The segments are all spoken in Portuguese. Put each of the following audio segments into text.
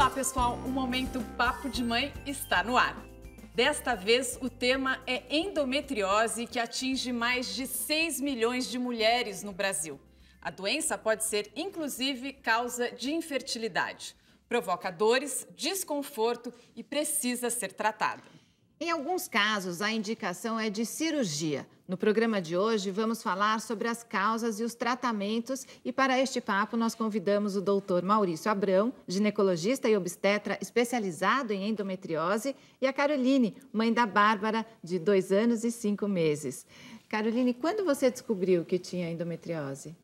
Olá, pessoal! O Momento Papo de Mãe está no ar. Desta vez, o tema é endometriose, que atinge mais de 6 milhões de mulheres no Brasil. A doença pode ser, inclusive, causa de infertilidade. Provoca dores, desconforto e precisa ser tratada. Em alguns casos, a indicação é de cirurgia. No programa de hoje, vamos falar sobre as causas e os tratamentos. E para este papo, nós convidamos o doutor Maurício Abrão, ginecologista e obstetra especializado em endometriose, e a Caroline, mãe da Bárbara, de 2 anos e 5 meses. Caroline, quando você descobriu que tinha endometriose?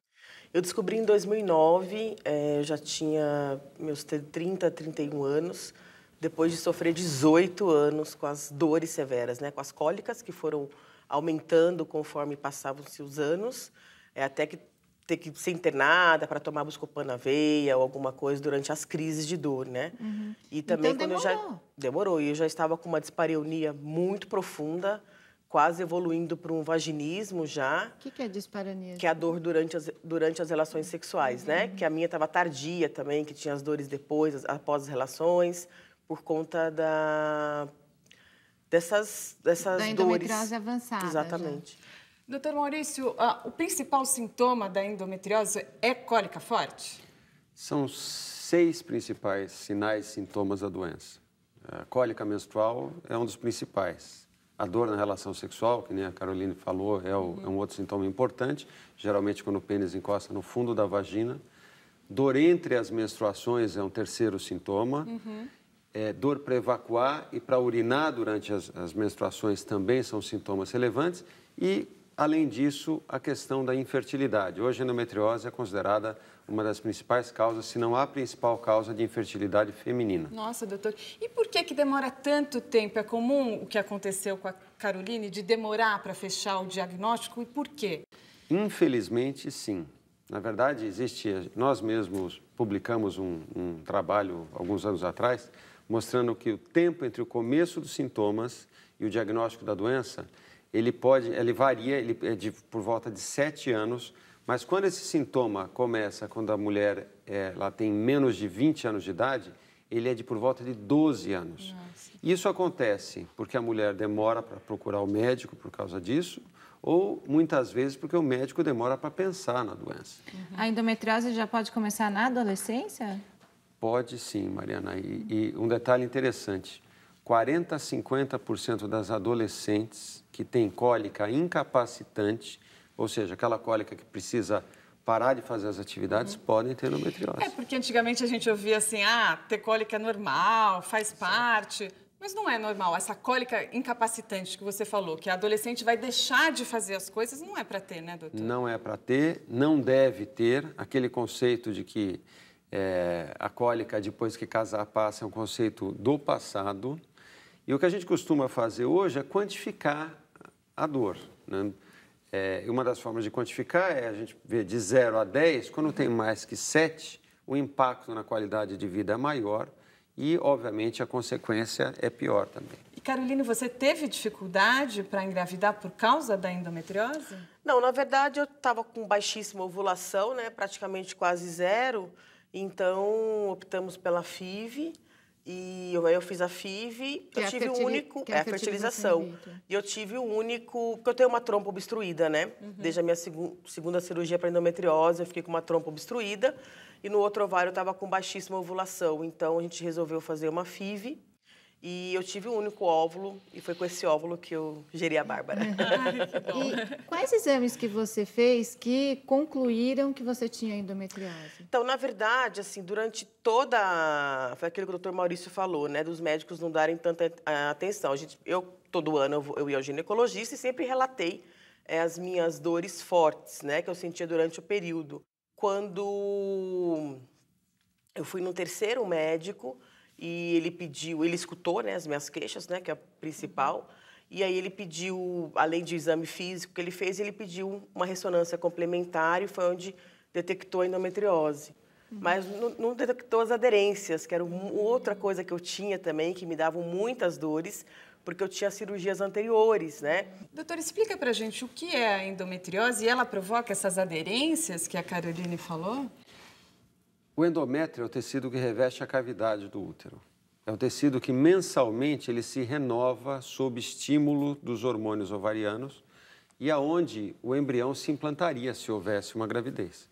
Eu descobri em 2009, eu já tinha meus 30, 31 anos, depois de sofrer 18 anos com as dores severas, né? Com as cólicas que foram aumentando conforme passavam-se os anos, até que ter que ser internada para tomar Buscopan na veia ou alguma coisa durante as crises de dor, né? Uhum. E também então, quando demorou, e eu já estava com uma dispareunia muito profunda, quase evoluindo para um vaginismo já. O que é dispareunia? Que é a dor durante as relações sexuais, né? Que a minha estava tardia também, que tinha as dores depois, após as relações, por conta dessas da endometriose dores. Avançada. Exatamente. Já. Doutor Maurício, o principal sintoma da endometriose é cólica forte? São 6 principais sinais e sintomas da doença. A cólica menstrual é um dos principais. A dor na relação sexual, que nem a Caroline falou, é um outro sintoma importante, geralmente quando o pênis encosta no fundo da vagina. Dor entre as menstruações é um terceiro sintoma. Dor para evacuar e para urinar durante as menstruações também são sintomas relevantes. E, além disso, a questão da infertilidade. Hoje, a endometriose é considerada uma das principais causas, se não a principal causa de infertilidade feminina. Nossa, doutor. E por que demora tanto tempo? É comum o que aconteceu com a Caroline de demorar para fechar o diagnóstico? E por quê? Infelizmente, sim. Na verdade, nós mesmos publicamos um trabalho, alguns anos atrás, mostrando que o tempo entre o começo dos sintomas e o diagnóstico da doença, ele varia, por volta de 7 anos, mas quando esse sintoma começa, quando a mulher ela tem menos de 20 anos de idade, ele é de por volta de 12 anos. Nossa. Isso acontece porque a mulher demora para procurar o médico por causa disso, ou muitas vezes porque o médico demora para pensar na doença. A endometriose já pode começar na adolescência? Pode sim, Mariana. E um detalhe interessante, 40% a 50% das adolescentes que têm cólica incapacitante, ou seja, aquela cólica que precisa parar de fazer as atividades, podem ter endometriose. Porque antigamente a gente ouvia assim, ter cólica é normal, faz parte, mas não é normal. Essa cólica incapacitante que você falou, que a adolescente vai deixar de fazer as coisas, não é para ter, né, doutor? Não é para ter, não deve ter. Aquele conceito de que a cólica, depois que casar, passa, é um conceito do passado. E o que a gente costuma fazer hoje é quantificar a dor, né? E uma das formas de quantificar é a gente ver de 0 a 10, quando tem mais que 7, o impacto na qualidade de vida é maior e, obviamente, a consequência é pior também. E, Caroline, você teve dificuldade para engravidar por causa da endometriose? Não, na verdade, eu estava com baixíssima ovulação, né? Praticamente quase 0. Então, optamos pela FIV, e eu fiz a FIV, eu tive o único... a fertilização. E eu tive o único... Porque eu tenho uma trompa obstruída, né? Desde a minha segunda cirurgia para endometriose, eu fiquei com uma trompa obstruída, e no outro ovário eu estava com baixíssima ovulação. Então, a gente resolveu fazer uma FIV, e eu tive o único óvulo, e foi com esse óvulo que eu gerei a Bárbara. Ai, que bom. E quais exames que você fez que concluíram que você tinha endometriose? Então, na verdade, assim, durante toda... Foi aquilo que o doutor Maurício falou, né? Dos médicos não darem tanta atenção. Todo ano eu ia ao ginecologista e sempre relatei as minhas dores fortes, né? Que eu sentia durante o período. Quando eu fui no terceiro médico... E ele escutou, né, as minhas queixas, né, que é a principal, e aí ele pediu, além de exame físico que ele fez, ele pediu uma ressonância complementar e foi onde detectou a endometriose. Mas não detectou as aderências, que era outra coisa que eu tinha também, que me davam muitas dores, porque eu tinha cirurgias anteriores, né? Doutora, explica pra gente o que é a endometriose e ela provoca essas aderências que a Caroline falou? O endométrio é o tecido que reveste a cavidade do útero. É um tecido que mensalmente ele se renova sob estímulo dos hormônios ovarianos e aonde o embrião se implantaria se houvesse uma gravidez.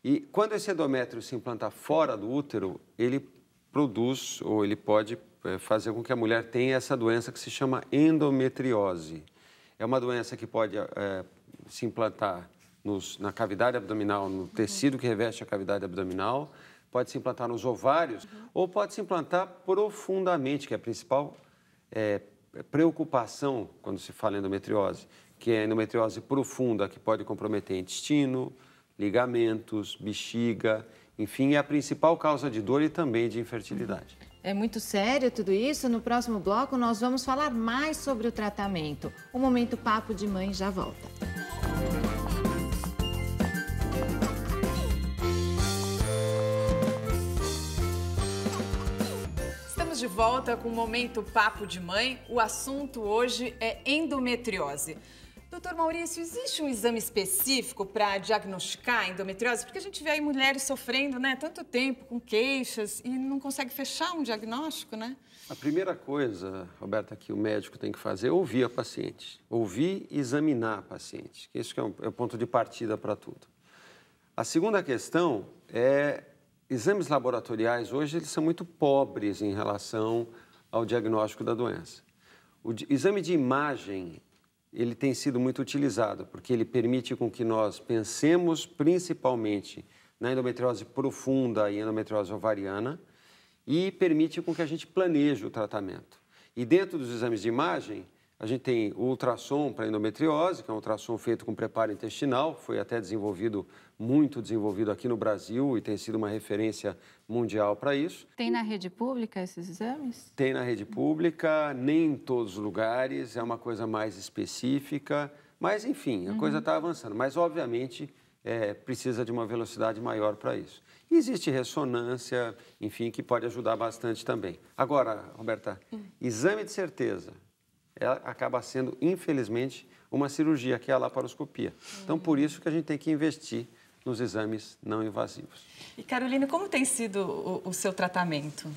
E quando esse endométrio se implanta fora do útero, ele produz ou ele pode fazer com que a mulher tenha essa doença que se chama endometriose. É uma doença que pode se implantar na cavidade abdominal, no tecido que reveste a cavidade abdominal, pode se implantar nos ovários ou pode se implantar profundamente, que é a principal preocupação quando se fala em endometriose, que é a endometriose profunda, que pode comprometer intestino, ligamentos, bexiga, enfim, é a principal causa de dor e também de infertilidade. É muito sério tudo isso. No próximo bloco, nós vamos falar mais sobre o tratamento. O Momento Papo de Mãe já volta. Estamos de volta com o Momento Papo de Mãe. O assunto hoje é endometriose. Doutor Maurício, existe um exame específico para diagnosticar a endometriose? Porque a gente vê aí mulheres sofrendo, né, tanto tempo com queixas e não consegue fechar um diagnóstico, né? A primeira coisa, Roberta, que o médico tem que fazer é ouvir a paciente. Ouvir e examinar a paciente. Isso que é o ponto de partida para tudo. A segunda questão é exames laboratoriais. Hoje eles são muito pobres em relação ao diagnóstico da doença. O exame de imagem ele tem sido muito utilizado, porque ele permite com que nós pensemos principalmente na endometriose profunda e endometriose ovariana e permite com que a gente planeje o tratamento. E dentro dos exames de imagem, a gente tem o ultrassom para endometriose, que é um ultrassom feito com preparo intestinal, foi até muito desenvolvido aqui no Brasil e tem sido uma referência mundial para isso. Tem na rede pública esses exames? Tem na rede pública, nem em todos os lugares, é uma coisa mais específica, mas enfim, a coisa está avançando. Mas, obviamente, precisa de uma velocidade maior para isso. E existe ressonância, enfim, que pode ajudar bastante também. Agora, Roberta, exame de certeza acaba sendo, infelizmente, uma cirurgia, que é a laparoscopia. Então, por isso que a gente tem que investir nos exames não invasivos. E, Caroline, como tem sido o seu tratamento?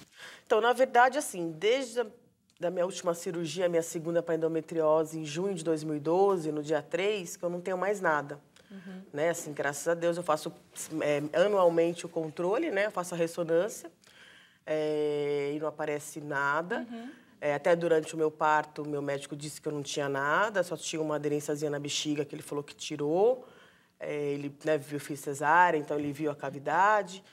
Então, na verdade, assim, desde a minha última cirurgia, minha segunda para endometriose, em junho de 2012, no dia 3, que eu não tenho mais nada. Né? Assim, graças a Deus, eu faço anualmente o controle, né? Eu faço a ressonância e não aparece nada. Até durante o meu parto, meu médico disse que eu não tinha nada, só tinha uma aderênciazinha na bexiga que ele falou que tirou. Ele viu, eu fiz cesárea, então ele viu a cavidade.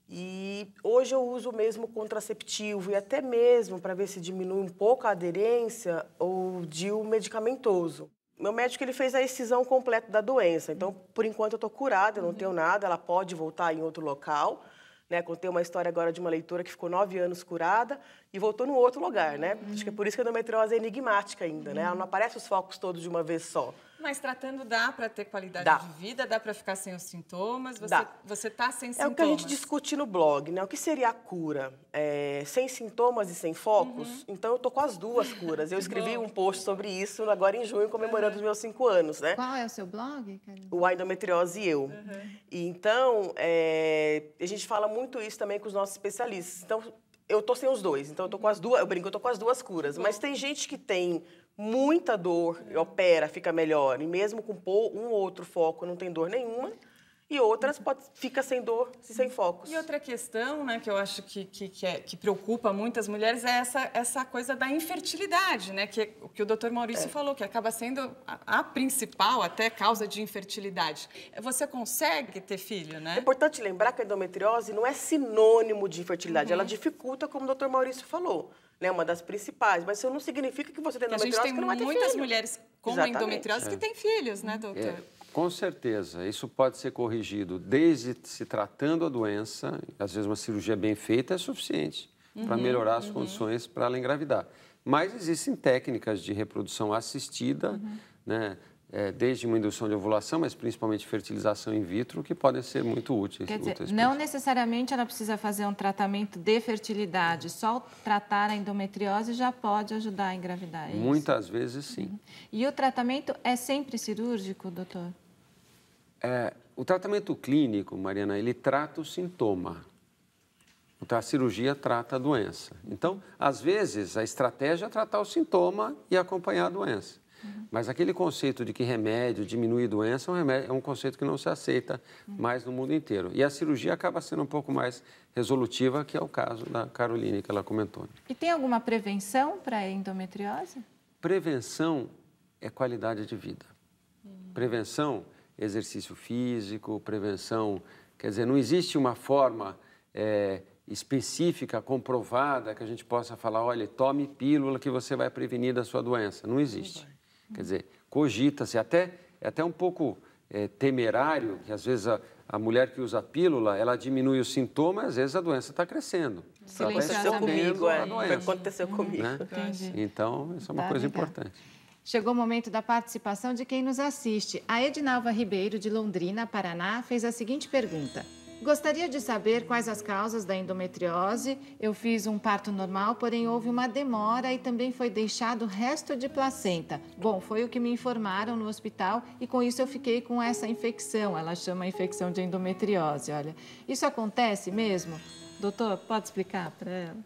E hoje eu uso mesmo contraceptivo e até mesmo para ver se diminui um pouco a aderência ou DIU medicamentoso. Meu médico ele fez a excisão completa da doença, então por enquanto eu estou curada, eu não tenho nada, ela pode voltar em outro local. Né? Contei uma história agora de uma leitora que ficou 9 anos curada e voltou num outro lugar, né? Acho que é por isso que a endometriose é enigmática ainda, né? Ela não aparece os focos todos de uma vez só. Mas tratando dá para ter qualidade de vida, dá para ficar sem os sintomas? Você está sem sintomas? É o que a gente discute no blog, né? O que seria a cura? Sem sintomas e sem focos? Então, eu tô com as duas curas. Eu escrevi um post sobre isso agora em junho, comemorando os meus 5 anos, né? Qual é o seu blog, Carolina? O A Endometriose e Eu. E, então, a gente fala muito isso também com os nossos especialistas. Então, eu tô sem os dois. Então, eu tô com as duas... Eu brinco, eu tô com as duas curas. Mas tem gente que tem muita dor, opera, fica melhor. E mesmo com um ou outro foco, não tem dor nenhuma. E outras fica sem dor e sem focos. E outra questão, né, que eu acho que preocupa muitas mulheres é essa coisa da infertilidade, né? Que é o que o doutor Maurício falou, que acaba sendo a principal até causa de infertilidade. Você consegue ter filho, né? É importante lembrar que a endometriose não é sinônimo de infertilidade. Ela dificulta, como o doutor Maurício falou. Né, uma das principais, mas isso não significa que você tem endometriose que não vai ter filho. A gente tem muitas mulheres com endometriose que têm filhos, né, doutor? Com certeza, isso pode ser corrigido desde se tratando a doença, às vezes uma cirurgia bem feita é suficiente para melhorar as condições para ela engravidar. Mas existem técnicas de reprodução assistida, né? Desde uma indução de ovulação, mas principalmente fertilização in vitro, que podem ser muito úteis. Quer dizer, não necessariamente ela precisa fazer um tratamento de fertilidade, só tratar a endometriose já pode ajudar a engravidar, é isso? Muitas vezes, sim. E o tratamento é sempre cirúrgico, doutor? O tratamento clínico, Mariana, ele trata o sintoma. A cirurgia trata a doença. Então, às vezes, a estratégia é tratar o sintoma e acompanhar a doença. Mas aquele conceito de que remédio diminui a doença é um conceito que não se aceita mais no mundo inteiro. E a cirurgia acaba sendo um pouco mais resolutiva, que é o caso da Caroline, que ela comentou. E tem alguma prevenção para a endometriose? Prevenção é qualidade de vida. Prevenção, exercício físico, prevenção... Quer dizer, não existe uma forma específica, comprovada, que a gente possa falar, olha, tome pílula que você vai prevenir da sua doença. Não existe. Quer dizer, cogita-se, é até um pouco temerário, que às vezes a mulher que usa pílula, ela diminui os sintomas, às vezes a doença está crescendo. Aconteceu comigo, aconteceu comigo. Né? Então, isso é uma coisa importante. Chegou o momento da participação de quem nos assiste. A Edinalva Ribeiro, de Londrina, Paraná, fez a seguinte pergunta. Gostaria de saber quais as causas da endometriose. Eu fiz um parto normal, porém houve uma demora e também foi deixado resto de placenta. Bom, foi o que me informaram no hospital e com isso eu fiquei com essa infecção. Ela chama a infecção de endometriose, olha. Isso acontece mesmo? Doutor, pode explicar para ela?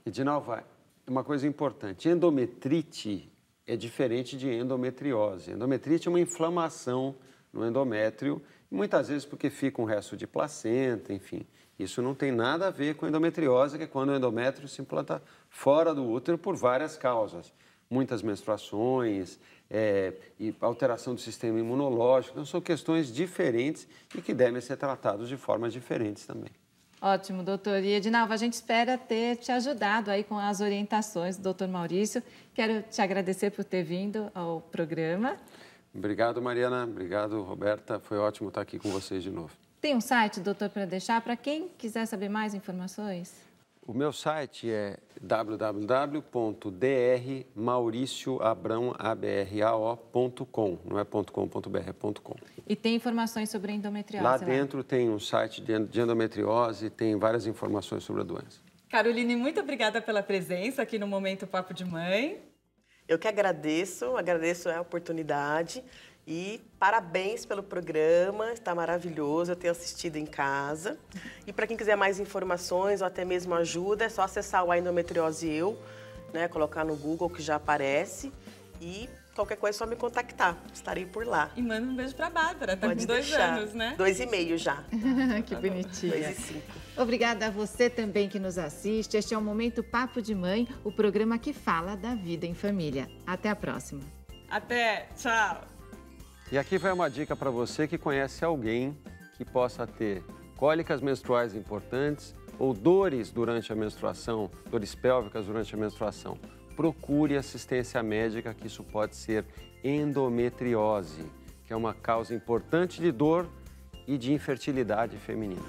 Edinalva, uma coisa importante. Endometrite é diferente de endometriose. Endometrite é uma inflamação no endométrio, muitas vezes porque fica um resto de placenta, enfim. Isso não tem nada a ver com endometriose, que é quando o endométrio se implanta fora do útero por várias causas. Muitas menstruações, e alteração do sistema imunológico. Então, são questões diferentes e que devem ser tratadas de formas diferentes também. Ótimo, doutor. E, Edinalva, a gente espera ter te ajudado aí com as orientações do doutor Maurício. Quero te agradecer por ter vindo ao programa. Obrigado, Mariana. Obrigado, Roberta. Foi ótimo estar aqui com vocês de novo. Tem um site, doutor, para deixar para quem quiser saber mais informações? O meu site é www.drmauricioabrão.com. Não é .com.br, é .com. E tem informações sobre a endometriose lá dentro tem um site de endometriose, tem várias informações sobre a doença. Caroline, muito obrigada pela presença aqui no Momento Papo de Mãe. Eu que agradeço a oportunidade e parabéns pelo programa, está maravilhoso, eu tenho assistido em casa. E para quem quiser mais informações ou até mesmo ajuda, é só acessar o Endometriose Eu, né, colocar no Google que já aparece e qualquer coisa é só me contactar, estarei por lá. E manda um beijo para a Bárbara, tá Pode com 2 deixar. anos, né? 2,5 já. Que bonitinha. 2 e 5. Obrigada a você também que nos assiste. Este é o Momento Papo de Mãe, o programa que fala da vida em família. Até a próxima. Até, tchau. E aqui vai uma dica para você que conhece alguém que possa ter cólicas menstruais importantes ou dores durante a menstruação, dores pélvicas durante a menstruação. Procure assistência médica, que isso pode ser endometriose, que é uma causa importante de dor e de infertilidade feminina.